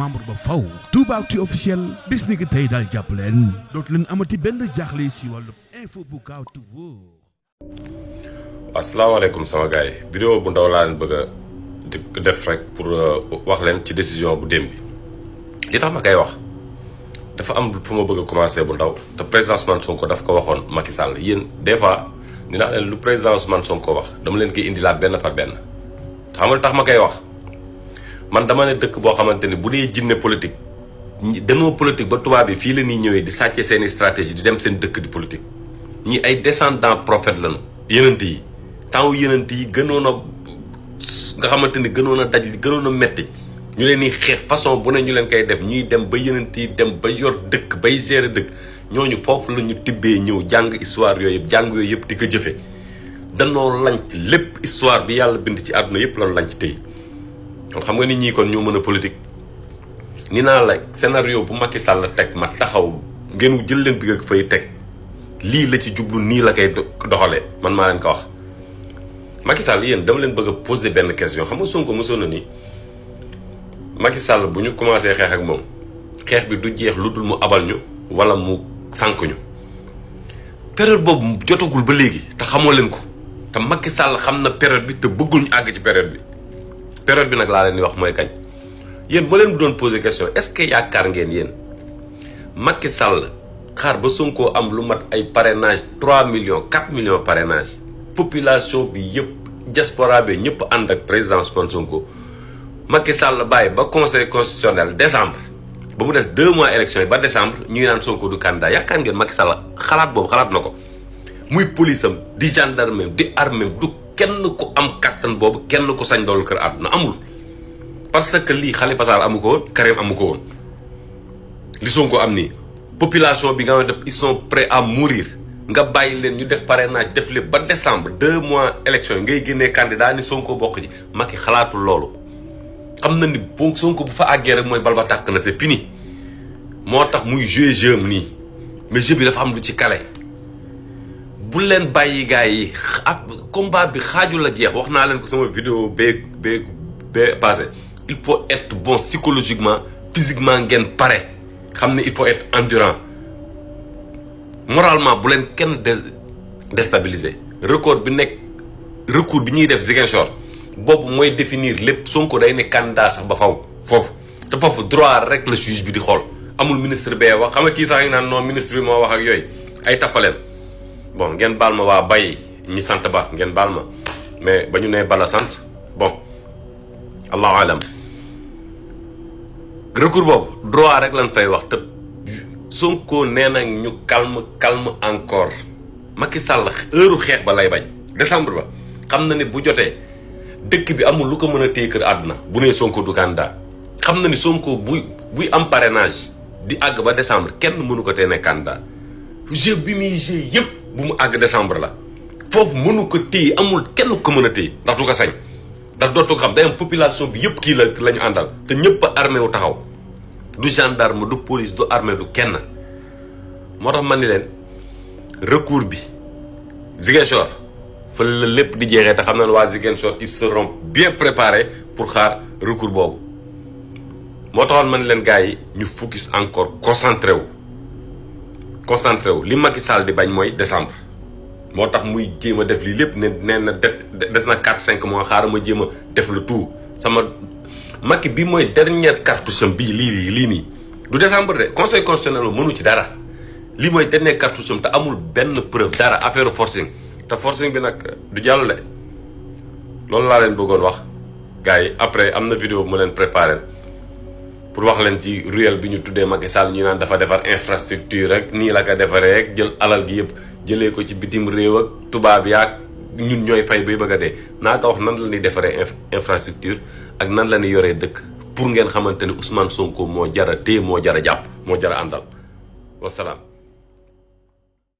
membre ba faw Toubactu officiel bis ni ki tey daal jàpp leen dootu leen amati benn jaaxle si wàllu info bu gaaw te wóor. asalaamaaleykum sama gars yi vidéo bu ndaw laa leen bëgg a def rek pour wax leen ci décision bu démb bi li tax ma koy wax dafa am fu ma bëgg a commencer bu ndaw te président Ousmane Sonko daf ko waxoon Macky Sall yéen des fois ni naa leen lu président Ousmane Sonko wax dama leen koy indilaat benn par benn te xam nga tax ma koy wax man dama ne dëkk boo xamante ni bu dee jinne politique danoo politique ba tubaab bi fii la ñuy ñëwee di sàccee seeni stratégie di dem seen dëkk di politique ñi ay descendant prophète lañu yenent yi temps yenent yi gënoon a nga xamante ni gënoon a daj gënoon a metti ñu leen di xeex façon bu ne ñu leen koy def ñuy dem ba yenent yi dem ba yor dëkk bay gérer dëkk ñooñu foofu la ñu tibbee ñëw jàng histoire yooyu yëpp jàng yooyu yëpp di ko jëfe danoo lanc lépp histoire bi yàlla bind ci àdduna yëpp lañu lanc tey kon xam nga nit ñi kon ñoo mën a politique ni naa la scénario bu Macky Sall teg ma taxaw ngeen jël leen bi nga fay teg lii la ci jublu nii la koy doxalee man maa leen ko wax Macky Sall yéen dama leen bëgg a poser benn question xam nga Sonko mosoon na ni Macky Sall bu ñu commencé xeex ak moom xeex bi du jeex lu dul mu abal ñu wala mu sànk ñu période boobu jotagul ba léegi te xamoo leen ko te Macky Sall xam na période bi te bëggul ñu àgg ci période bi nag laa leen di wax mooy kañ yéen ba leen bu doon poser question est-ce que yaakaar ngeen yéen Macky Sall xaar ba Sonko am lu mat ay parrainage 3 millions 4 millions parrainage population bi yëpp diaspora bi ñëpp ànd ak président Ousmane Sonko Macky Sall bàyyi ba conseil constitutionnel décembre ba mu des 2 mois élection yi ba décembre ñuy naan Sonko du candidat yaakaar ngeen Macky Sall xalaat boobu xalaat na ko muy police am di gendarme di armée du kenn ku am kattan boobu kenn ku sañ dool kër àdduna amul parce que lii Khalifa Sall amu ko woon Karim amu ko woon li Sonko am nii population bi nga xamante ils sont prêts à mourir nga bàyyi leen ñu def parrainage def lépp ba décembre 2 mois élection yi ngay génnee candidat ni Sonko bokk ji Macky xalaatul loolu xam na ni boo Sonko bu fa àggee rek mooy bal ba tàkk na c'est fini moo tax muy jouer jeu nii mais jeu bi dafa am lu ci kale bu leen bàyyi gars yi combat bi xaaju la jeex wax naa leen ko sama vidéo bee passé il faut être bon psychologiquement physiquement ngeen pare xam ne il faut être endurant moralement bu leen kenn déstabiliser recours bi ñuy def Ziguinchor boobu mooy définir lépp Sonko day ne candidat sax ba faw foofu te foofu droit rek la juge bi di xool amul ministre bee wax xam nga kii sax yi naan non ministre bi moo wax ak yooyu ay tappaleen bon ngeen baal ma waa bay ñi sant ba ngeen baal ma mais ba ñu nee bala sant bon allahu alam recours boobu droit rek lañ fay wax te Sonko nee na ñu calme encore Macky Sall heure xeex ba lay bañ décembre ba xam na ni bu jotee dëkk bi amul lu ko mën a téye kër àdduna bu nee Sonko du candidat xam na ni Sonko buy am parrainage di àgg ba décembre kenn mënu ko tee ne candidat jeu bi muy jeu yëpp bu mu àgg décembre la foofu mënu ko téye amul kenn ko mën a téye ndax du ko sañ ndax dootu ko xam day am population bi yëpp kii la ñu àndal te ñëpp a armé wu taxaw du gendarme du police du armée du kenn moo tax man ni leen recours bi Ziguinchor fa la lépp di jeexee te xam na ne waa Ziguinchor ils seront bien préparés pour xaar recours boobu moo taxoon man leen gars yi ñu focus encore concentré wu li Macky Sall di bañ mooy décembre moo tax muy jéem a def lii lépp ne nee na des na 4-5 mois xaaral ma jéem a def le tout sama Macky bi mooy dernière cartouche am bii lii nii du décembre de conseil constitutionnel mënu ci dara lii mooy dernière cartouche am te amul benn preuve dara affaire forcing te forcing bi nag du jàll de loolu laa leen bëggoon wax gars yi après am na vidéo bu ma leen préparé pour wax leen ci ruelle bi ñu tuddee Macky Sall ñu naan dafa defar infrastructure rek nii la ko defaree rek jël alal gi yëpp jëlee ko ci bitim réew ak tubaab yaak ñun ñooy fay bay bëgg a dee naa ko wax nan la ñuy defaree infrastructure ak nan la ñuy yoree dëkk pour ngeen xamante ne Ousmane Sonko moo jara téye moo jara jàpp moo jara àndal wasalaam